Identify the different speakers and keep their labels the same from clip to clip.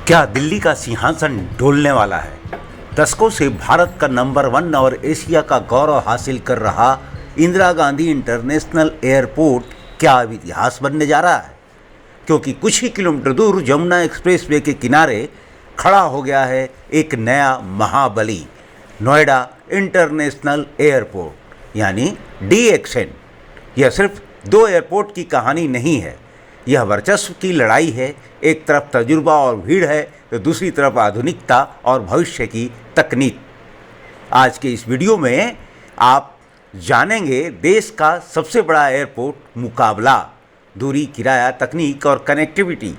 Speaker 1: क्या दिल्ली का सिंहासन डोलने वाला है? दशकों से भारत का नंबर 1 और एशिया का गौरव हासिल कर रहा इंदिरा गांधी इंटरनेशनल एयरपोर्ट क्या अब इतिहास बनने जा रहा है? क्योंकि कुछ ही किलोमीटर दूर यमुना एक्सप्रेसवे के किनारे खड़ा हो गया है एक नया महाबली, नोएडा इंटरनेशनल एयरपोर्ट यानी DXN। यह सिर्फ दो एयरपोर्ट की कहानी नहीं है, यह वर्चस्व की लड़ाई है। एक तरफ तजुर्बा और भीड़ है तो दूसरी तरफ आधुनिकता और भविष्य की तकनीक। आज के इस वीडियो में आप जानेंगे देश का सबसे बड़ा एयरपोर्ट मुकाबला, दूरी, किराया, तकनीक और कनेक्टिविटी।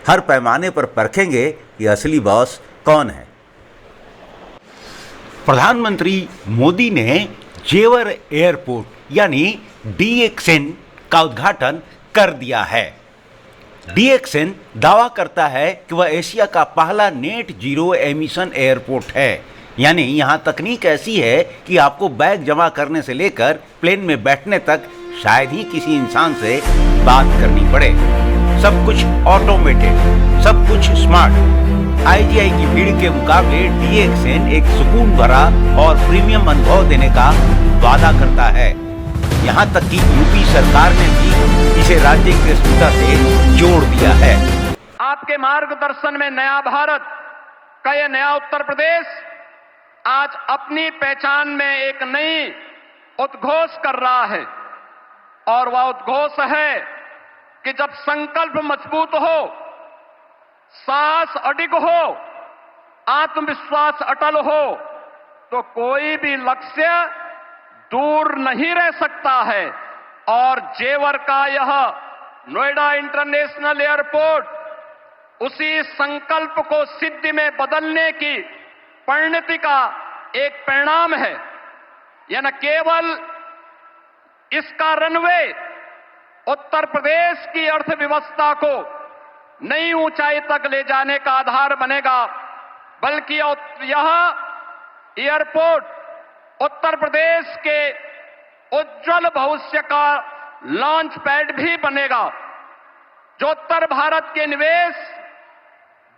Speaker 1: हर पैमाने पर परखेंगे कि असली बॉस कौन है। प्रधानमंत्री मोदी ने जेवर एयरपोर्ट यानी DXN का उद्घाटन कर दिया है। DXN दावा करता है कि वह एशिया का पहला नेट जीरो एमिशन एयरपोर्ट है, यानी यहाँ तकनीक ऐसी है कि आपको बैग जमा करने से लेकर प्लेन में बैठने तक शायद ही किसी इंसान से बात करनी पड़े। सब कुछ ऑटोमेटेड, सब कुछ स्मार्ट। IGI की भीड़ के मुकाबले DXN एक सुकून भरा और प्रीमियम अनुभव देने का वादा करता है। यहाँ तक कि यूपी सरकार ने भी इसे राज्य की अस्मिता से जोड़ दिया है।
Speaker 2: आपके मार्गदर्शन में नया भारत का यह नया उत्तर प्रदेश आज अपनी पहचान में एक नई उद्घोष कर रहा है, और वह उद्घोष है कि जब संकल्प मजबूत हो, साहस अडिग हो, आत्मविश्वास अटल हो, तो कोई भी लक्ष्य दूर नहीं रह सकता है। और जेवर का यह नोएडा इंटरनेशनल एयरपोर्ट उसी संकल्प को सिद्धि में बदलने की परिणति का एक परिणाम है। यह न केवल इसका रनवे उत्तर प्रदेश की अर्थव्यवस्था को नई ऊंचाई तक ले जाने का आधार बनेगा, बल्कि यह एयरपोर्ट उत्तर प्रदेश के उज्जवल भविष्य का लॉन्च पैड भी बनेगा, जो उत्तर भारत के निवेश,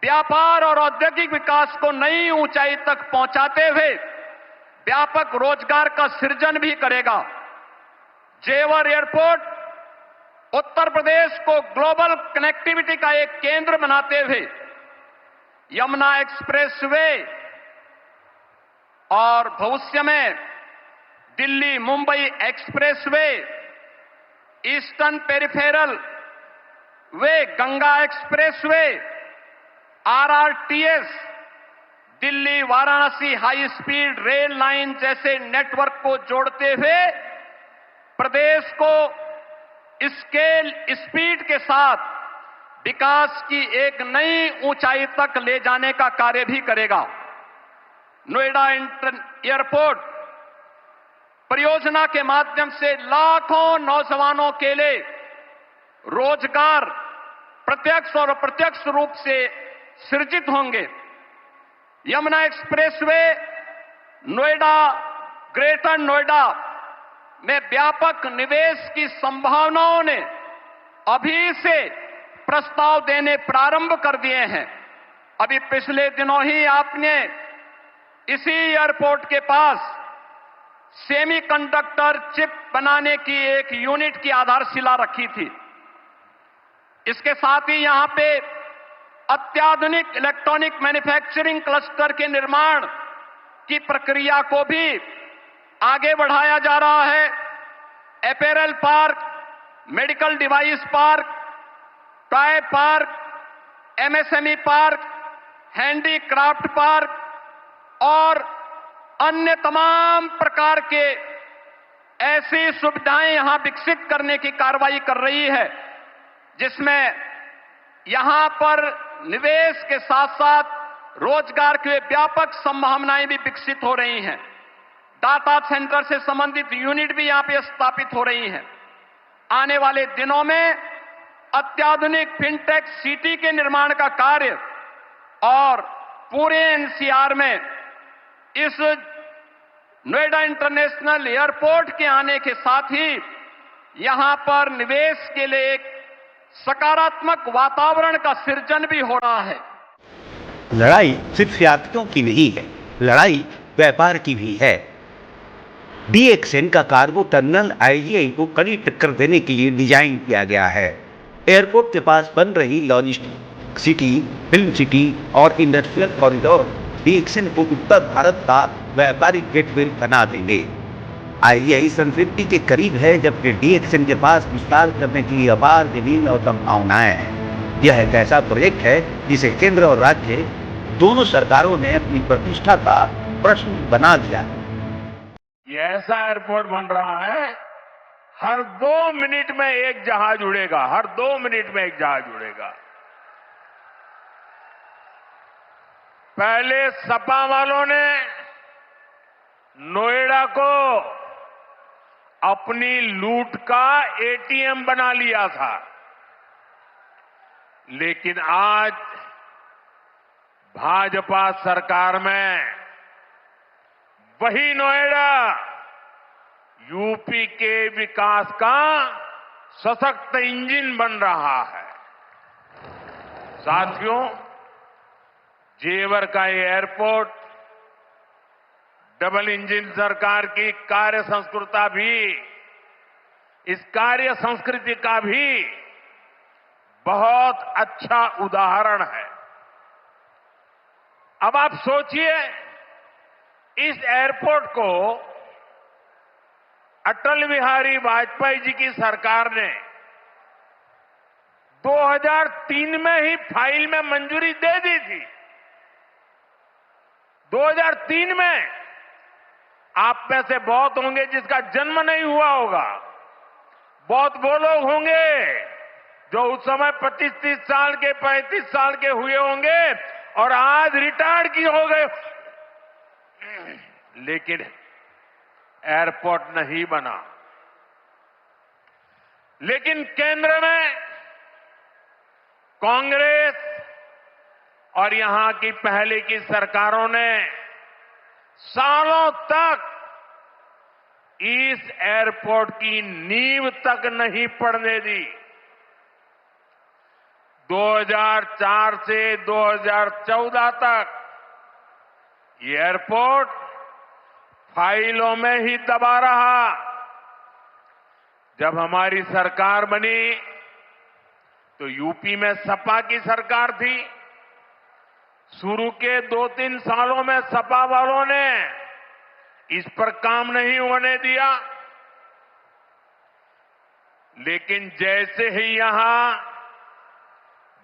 Speaker 2: व्यापार और औद्योगिक विकास को नई ऊंचाई तक पहुंचाते हुए व्यापक रोजगार का सृजन भी करेगा। जेवर एयरपोर्ट उत्तर प्रदेश को ग्लोबल कनेक्टिविटी का एक केंद्र बनाते हुए यमुना एक्सप्रेसवे और भविष्य में Delhi Mumbai expressway, Eastern Peripheral Way, Ganga expressway, RRTS, Delhi Varanasi high speed rail line जैसे नेटवर्क को जोड़ते हुए प्रदेश को स्केल स्पीड के साथ विकास की एक नई ऊंचाई तक ले जाने का कार्य भी करेगा। नोएडा एयरपोर्ट परियोजना के माध्यम से लाखों नौजवानों के लिए रोजगार प्रत्यक्ष और अप्रत्यक्ष रूप से सृजित होंगे। यमुना एक्सप्रेसवे नोएडा, ग्रेटर नोएडा में व्यापक निवेश की संभावनाओं ने अभी से प्रस्ताव देने प्रारंभ कर दिए हैं। अभी पिछले दिनों ही आपने इसी एयरपोर्ट के पास सेमीकंडक्टर चिप बनाने की एक यूनिट की आधारशिला रखी थी। इसके साथ ही यहां पे अत्याधुनिक इलेक्ट्रॉनिक मैन्युफैक्चरिंग क्लस्टर के निर्माण की प्रक्रिया को भी आगे बढ़ाया जा रहा है। Apparel park, medical device park, toy park, MSME park, handicraft park और अन्य तमाम प्रकार के ऐसी सुविधाएं यहां विकसित करने की कार्रवाई कर रही है, जिसमें यहां पर निवेश के साथ साथ रोजगार के व्यापक संभावनाएं भी विकसित हो रही हैं। डाटा सेंटर से संबंधित यूनिट भी यहां पे स्थापित हो रही हैं। आने वाले दिनों में अत्याधुनिक फिनटेक सिटी के निर्माण का कार्य और पूरे NCR में इस नोएडा इंटरनेशनल एयरपोर्ट के आने के साथ ही यहां पर निवेश के लिए एक सकारात्मक वातावरण का सृजन भी हो रहा है।
Speaker 1: लड़ाई सिर्फ यात्रियों की नहीं है, लड़ाई व्यापार की भी है। DXN का कार्गो टर्मिनल IGI को कड़ी टक्कर देने के लिए डिजाइन किया गया है। एयरपोर्ट के पास बन रही लॉजिस्टिक सिटी, फिल्म सिटी और इंडस्ट्रियल कॉरिडोर DXN को उत्तर भारत का व्यापारिक गेटवे बना देंगे। IGI संतृप्ति के करीब है, जबकि DXN के पास विस्तार करने की अपार जमीन और संभावनाएं हैं। यह एक ऐसा प्रोजेक्ट है जिसे केंद्र और राज्य दोनों सरकारों ने अपनी प्रतिष्ठा का प्रश्न बना दिया।
Speaker 2: ये ऐसा एयरपोर्ट बन रहा है, हर 2 मिनट में एक जहाज उड़ेगा, हर 2 मिनट में एक जहाज उड़ेगा। पहले सपा वालों ने नोएडा को अपनी लूट का ATM बना लिया था, लेकिन आज भाजपा सरकार में वही नोएडा यूपी के विकास का सशक्त इंजन बन रहा है। साथियों, जेवर का ये एयरपोर्ट डबल इंजन सरकार की कार्य संस्कृति भी, इस कार्य संस्कृति का भी बहुत अच्छा उदाहरण है। अब आप सोचिए, इस एयरपोर्ट को अटल बिहारी वाजपेयी जी की सरकार ने 2003 में ही फाइल में मंजूरी दे दी थी। 2003 में आप में से बहुत होंगे जिसका जन्म नहीं हुआ होगा, बहुत वो लोग होंगे जो उस समय 25-30 साल के, 35 साल के हुए होंगे और आज रिटायर्ड की हो गए, लेकिन एयरपोर्ट नहीं बना। लेकिन केंद्र में कांग्रेस और यहां की पहले की सरकारों ने सालों तक इस एयरपोर्ट की नींव तक नहीं पड़ने दी। 2004 से 2014 तक ये एयरपोर्ट फाइलों में ही दबा रहा। जब हमारी सरकार बनी तो यूपी में सपा की सरकार थी। शुरू के 2-3 सालों में सपा वालों ने इस पर काम नहीं होने दिया, लेकिन जैसे ही यहां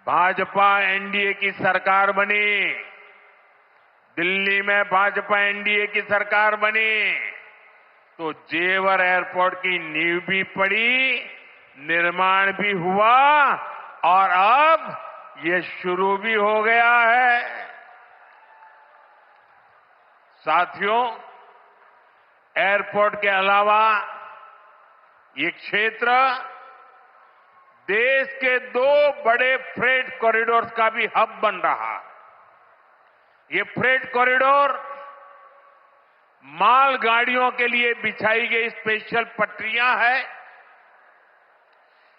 Speaker 2: भाजपा एनडीए की सरकार बनी, दिल्ली में भाजपा एनडीए की सरकार बनी, तो जेवर एयरपोर्ट की नींव भी पड़ी, निर्माण भी हुआ और अब ये शुरू भी हो गया है। साथियों, एयरपोर्ट के अलावा ये क्षेत्र देश के 2 बड़े फ्रेट कॉरिडोर का भी हब बन रहा है। ये फ्रेट कॉरिडोर मालगाड़ियों के लिए बिछाई गई स्पेशल पटरियां है।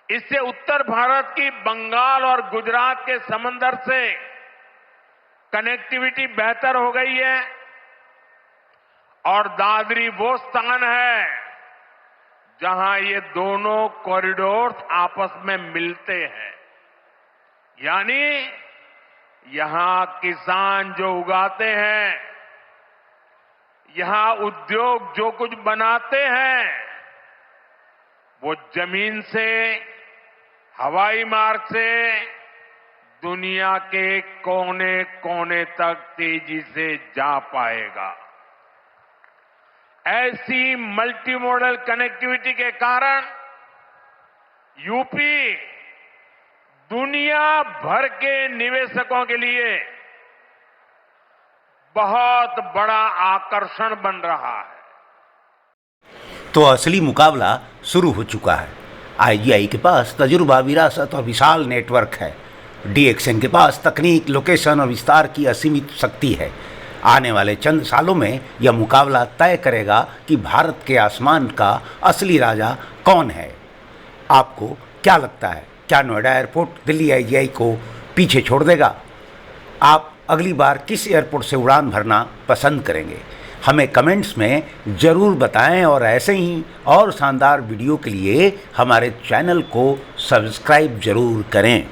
Speaker 2: इससे उत्तर भारत की बंगाल और गुजरात के समंदर से कनेक्टिविटी बेहतर हो गई है और दादरी वो स्थान है जहां ये दोनों कॉरिडोर आपस में मिलते हैं। यानी यहां किसान जो उगाते हैं, यहां उद्योग जो कुछ बनाते हैं, वो जमीन से, हवाई मार्ग से दुनिया के कोने कोने तक तेजी से जा पाएगा। ऐसी मल्टी मॉडल कनेक्टिविटी के कारण यूपी दुनिया भर के निवेशकों के लिए बहुत बड़ा आकर्षण बन रहा है।
Speaker 1: तो असली मुकाबला शुरू हो चुका है। IGI के पास तजुर्बा, विरासत और विशाल नेटवर्क है। DXN के पास तकनीक, लोकेशन और विस्तार की असीमित शक्ति है। आने वाले चंद सालों में यह मुकाबला तय करेगा कि भारत के आसमान का असली राजा कौन है। आपको क्या लगता है, क्या नोएडा एयरपोर्ट दिल्ली IGI को पीछे छोड़ देगा? आप अगली बार किस एयरपोर्ट से उड़ान भरना पसंद करेंगे, हमें कमेंट्स में ज़रूर बताएं और ऐसे ही और शानदार वीडियो के लिए हमारे चैनल को सब्सक्राइब ज़रूर करें।